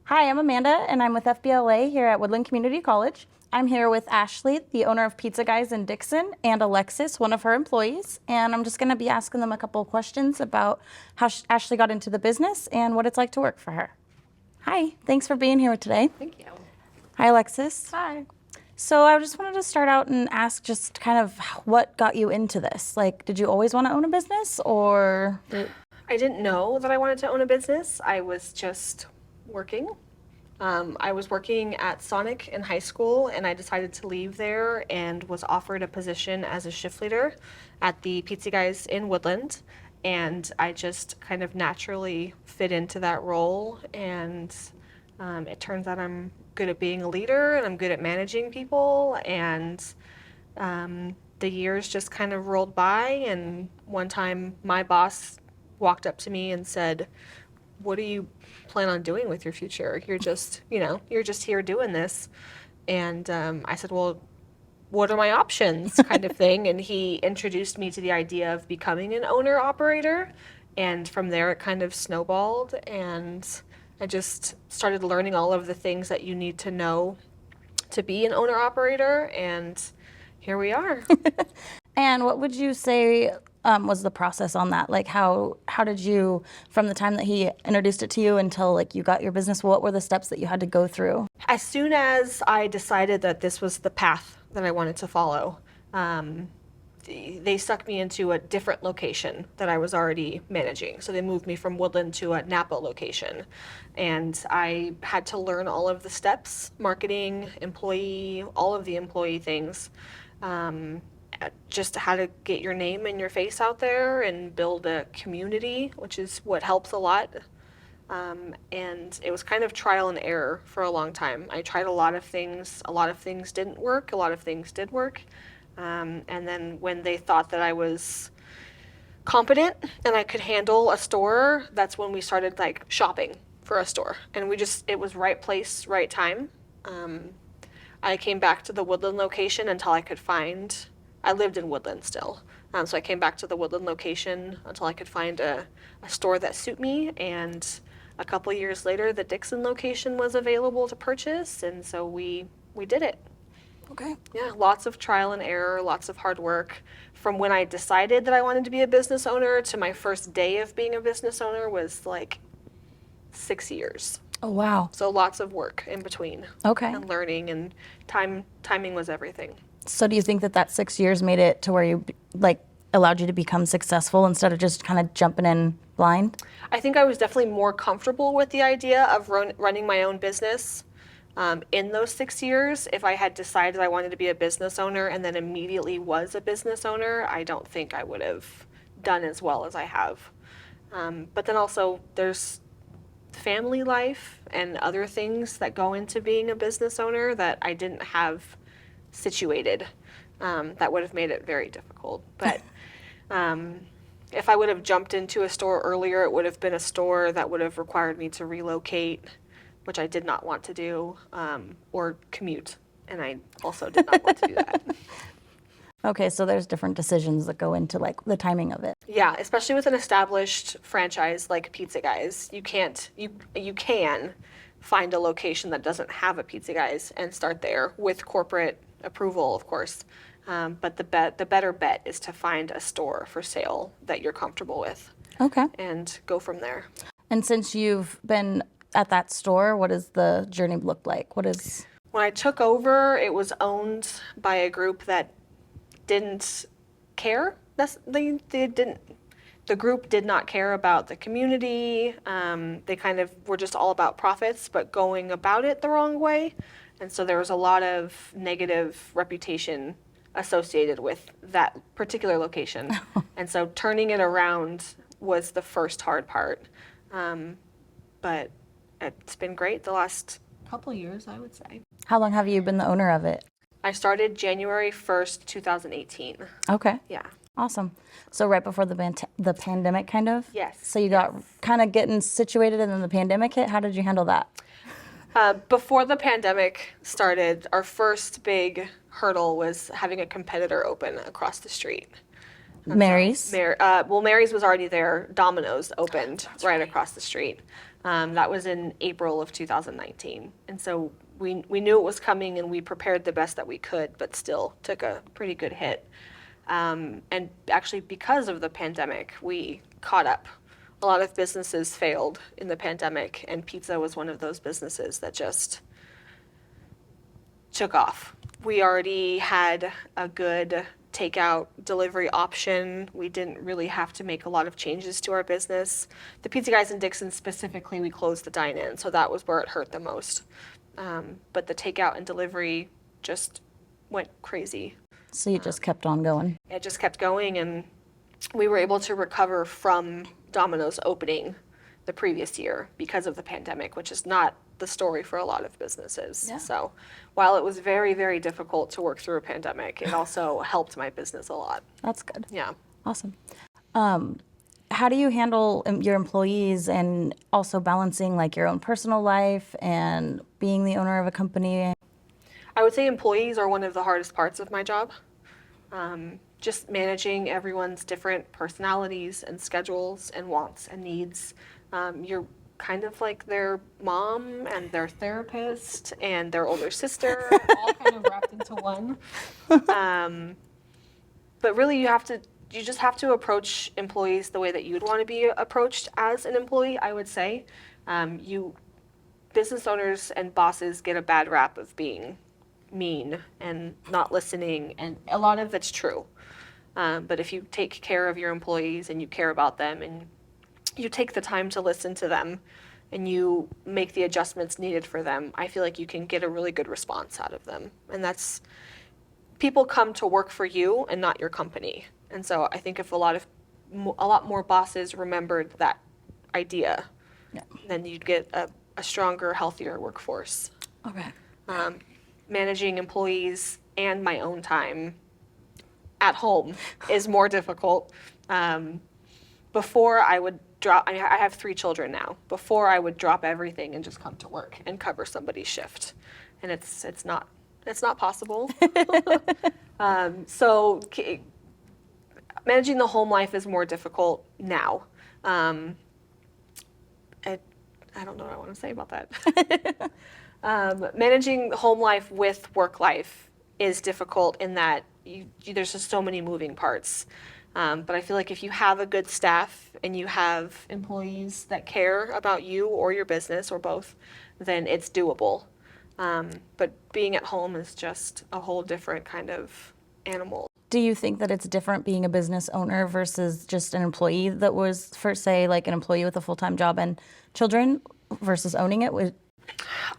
Hi, I'm Amanda, and I'm with FBLA here at Woodland Community College. I'm here with Ashley, the owner of Pizza Guys in Dixon, and Alexis, one of her employees. And I'm just going to be asking them a couple of questions about how Ashley got into the business and what it's like to work for her. Hi, thanks for being here today. Thank you. Hi, Alexis. Hi. So I just wanted to start out and ask just kind of what got you into this. Like, did you always want to own a business, or? I didn't know that I wanted to own a business. I was just working. I was working at Sonic in high school, and I decided to leave there and was offered a position as a shift leader at the Pizza Guys in Woodland. And I just kind of naturally fit into that role. And it turns out I'm good at being a leader, and I'm good at managing people. And the years just kind of rolled by. And one time my boss walked up to me and said, "What do you plan on doing with your future? You're just here doing this." And I said, "Well, what are my options?" kind of thing. And he introduced me to the idea of becoming an owner-operator. And from there, it kind of snowballed. And I just started learning all of the things that you need to know to be an owner-operator. And here we are. And what would you say was the process on that? Like, how did you, from the time that he introduced it to you until like you got your business, what were the steps that you had to go through? As soon as I decided that this was the path that I wanted to follow, they stuck me into a different location that I was already managing. So they moved me from Woodland to a Napa location. And I had to learn all of the steps, marketing, employee, all of the employee things. Just how to get your name and your face out there and build a community, which is what helps a lot. And it was kind of trial and error for a long time. I tried a lot of things. A lot of things didn't work. A lot of things did work. And then when they thought that I was competent and I could handle a store, that's when we started like shopping for a store. And it was right place, right time. I came back to the Woodland location until I lived in Woodland still. So I came back to the Woodland location until I could find a store that suit me. And a couple years later, the Dixon location was available to purchase. And so we did it. Okay. Yeah, lots of trial and error, lots of hard work. From when I decided that I wanted to be a business owner to my first day of being a business owner was like 6 years. Oh, wow. So lots of work in between. Okay. And learning, and timing was everything. So do you think that 6 years made it to where you like allowed you to become successful instead of just kind of jumping in blind? I think I was definitely more comfortable with the idea of running my own business in those 6 years. If I had decided I wanted to be a business owner and then immediately was a business owner, I don't think I would have done as well as I have. But then also there's family life and other things that go into being a business owner that I didn't have situated. That would have made it very difficult. But if I would have jumped into a store earlier, it would have been a store that would have required me to relocate, which I did not want to do, or commute. And I also did not want to do that. Okay, so there's different decisions that go into like the timing of it. Yeah, especially with an established franchise like Pizza Guys, you can find a location that doesn't have a Pizza Guys and start there with corporate approval, of course. But the better bet is to find a store for sale that you're comfortable with. Okay. And go from there. And since you've been at that store, what does the journey look like? When I took over, it was owned by a group that didn't care. The group did not care about the community. They kind of were just all about profits, but going about it the wrong way. And so there was a lot of negative reputation associated with that particular location. And so turning it around was the first hard part. But it's been great the last couple years, I would say. How long have you been the owner of it? I started January 1st, 2018. Okay. Yeah. Awesome. So right before the pandemic, kind of? Yes. So you got kind of getting situated and then the pandemic hit. How did you handle that? Before the pandemic started, our first big hurdle was having a competitor open across the street. Mary's? Mary's was already there. Domino's opened right across the street. That was in April of 2019. And so we knew it was coming and we prepared the best that we could, but still took a pretty good hit. And actually, because of the pandemic, we caught up. A lot of businesses failed in the pandemic, and pizza was one of those businesses that just took off. We already had a good takeout delivery option. We didn't really have to make a lot of changes to our business. The Pizza Guys in Dixon specifically, we closed the dine-in, so that was where it hurt the most. But the takeout and delivery just went crazy. So you just kept on going. It just kept going, and we were able to recover from Domino's opening the previous year because of the pandemic, which is not the story for a lot of businesses. Yeah. So while it was very, very difficult to work through a pandemic, it also helped my business a lot. That's good. Yeah. Awesome. How do you handle your employees and also balancing like your own personal life and being the owner of a company? I would say employees are one of the hardest parts of my job. Just managing everyone's different personalities and schedules and wants and needs. You're kind of like their mom and their therapist and their older sister, all kind of wrapped into one. But really, you just have to approach employees the way that you'd want to be approached as an employee, I would say. Business owners and bosses get a bad rap of being mean and not listening, and a lot of it's true. But if you take care of your employees and you care about them and you take the time to listen to them and you make the adjustments needed for them, I feel like you can get a really good response out of them. And that's, people come to work for you and not your company. And so I think if a lot more bosses remembered that idea, Yeah. then you'd get a stronger, healthier workforce. Okay. Managing employees and my own time at home is more difficult. Before I would I have 3 children now. Before I would drop everything and just come to work and cover somebody's shift, and it's not possible. So managing the home life is more difficult now. I don't know what I want to say about that. Managing home life with work life is difficult in that there's just so many moving parts. But I feel like if you have a good staff and you have employees that care about you or your business or both, then it's doable. But being at home is just a whole different kind of animal. Do you think that it's different being a business owner versus just an employee that was, for say, like an employee with a full-time job and children versus owning it?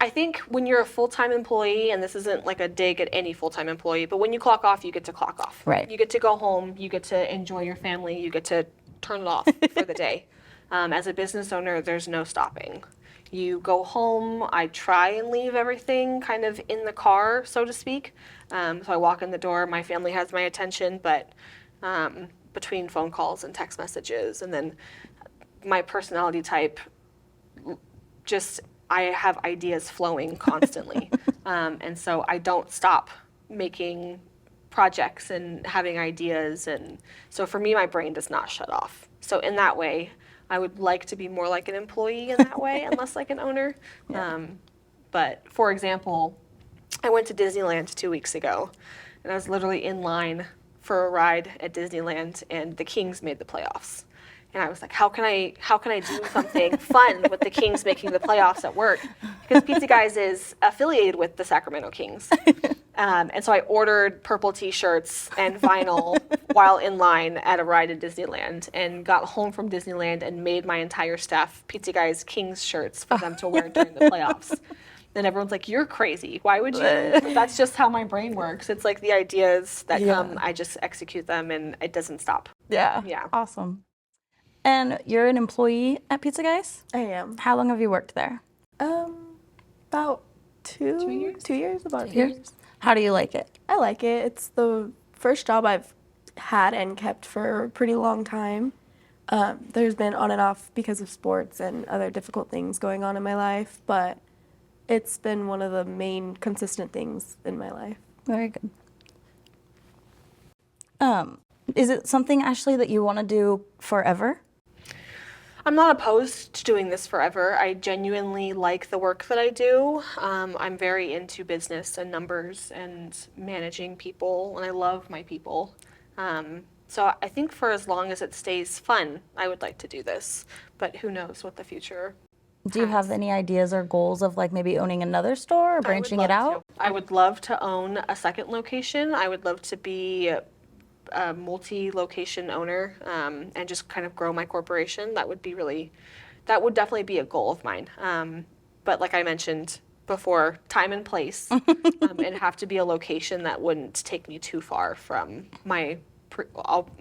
I think when you're a full-time employee, and this isn't like a dig at any full-time employee, but when you clock off, you get to clock off. Right. You get to go home, you get to enjoy your family, you get to turn it off for the day. As a business owner, there's no stopping. You go home, I try and leave everything kind of in the car, so to speak. So I walk in the door, my family has my attention, but between phone calls and text messages, and then my personality type, just I have ideas flowing constantly. And so I don't stop making projects and having ideas. And so for me, my brain does not shut off. So in that way, I would like to be more like an employee in that way and less like an owner. Yeah. But for example, I went to Disneyland 2 weeks ago, and I was literally in line for a ride at Disneyland, and the Kings made the playoffs. And I was like, how can I do something fun with the Kings making the playoffs at work? Because Pizza Guys is affiliated with the Sacramento Kings. And so I ordered purple t-shirts and vinyl while in line at a ride at Disneyland, and got home from Disneyland and made my entire staff Pizza Guys Kings shirts for them to wear during the playoffs. And everyone's like, you're crazy. Why would you? That's just how my brain works. It's like the ideas that come, I just execute them, and it doesn't stop. Yeah. Yeah. Awesome. And you're an employee at Pizza Guys? I am. How long have you worked there? About 2 years? 2 years, about 2 2 years. years. How do you like it? I like it. It's the first job I've had and kept for a pretty long time. There's been on and off because of sports and other difficult things going on in my life, but it's been one of the main consistent things in my life. Very good. Is it something, Ashley, that you want to do forever? I'm not opposed to doing this forever. I genuinely like the work that I do. I'm very into business and numbers and managing people, and I love my people. So I think for as long as it stays fun, I would like to do this. But who knows what the future Do you have has. any ideas or goals of like maybe owning another store or I would branching it love out? to. I would love to own a second location. I would love to be a multi-location owner and just kind of grow my corporation. That would would definitely be a goal of mine. But like I mentioned before, time and place, and have to be a location that wouldn't take me too far from my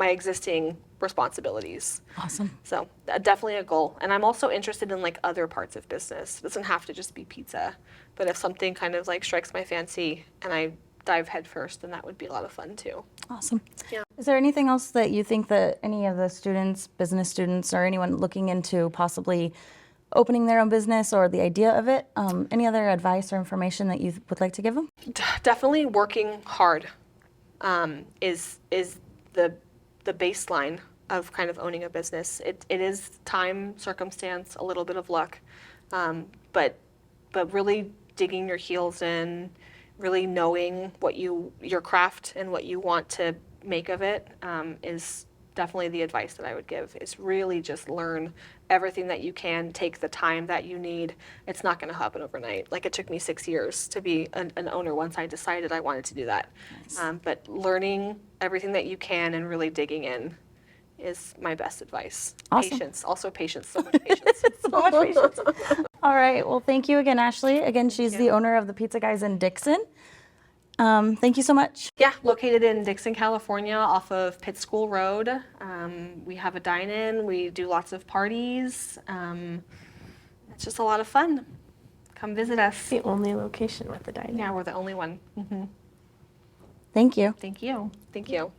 existing responsibilities. Awesome. So definitely a goal. And I'm also interested in like other parts of business. It doesn't have to just be pizza, but if something kind of like strikes my fancy and I dive head first, then that would be a lot of fun too. Awesome. Yeah. Is there anything else that you think that any of the students, business students, or anyone looking into possibly opening their own business or the idea of it, any other advice or information that you would like to give them? Definitely working hard is the baseline of kind of owning a business. It is time, circumstance, a little bit of luck, but really digging your heels in, really knowing what your craft and what you want to make of it is definitely the advice that I would give. Is really just learn everything that you can, take the time that you need. It's not going to happen overnight. Like it took me 6 years to be an owner once I decided I wanted to do that. Nice. But learning everything that you can and really digging in is my best advice. Awesome. Patience, also patience, so much patience. So much patience. All right. Well, thank you again, Ashley. Again, she's you. the owner of the Pizza Guys in Dixon. Thank you so much. Yeah, located in Dixon, California, off of Pitt School Road. We have a dine-in. We do lots of parties. It's just a lot of fun. Come visit us. The only location with the dining. Yeah, we're the only one. Thank you. Thank you. Thank you.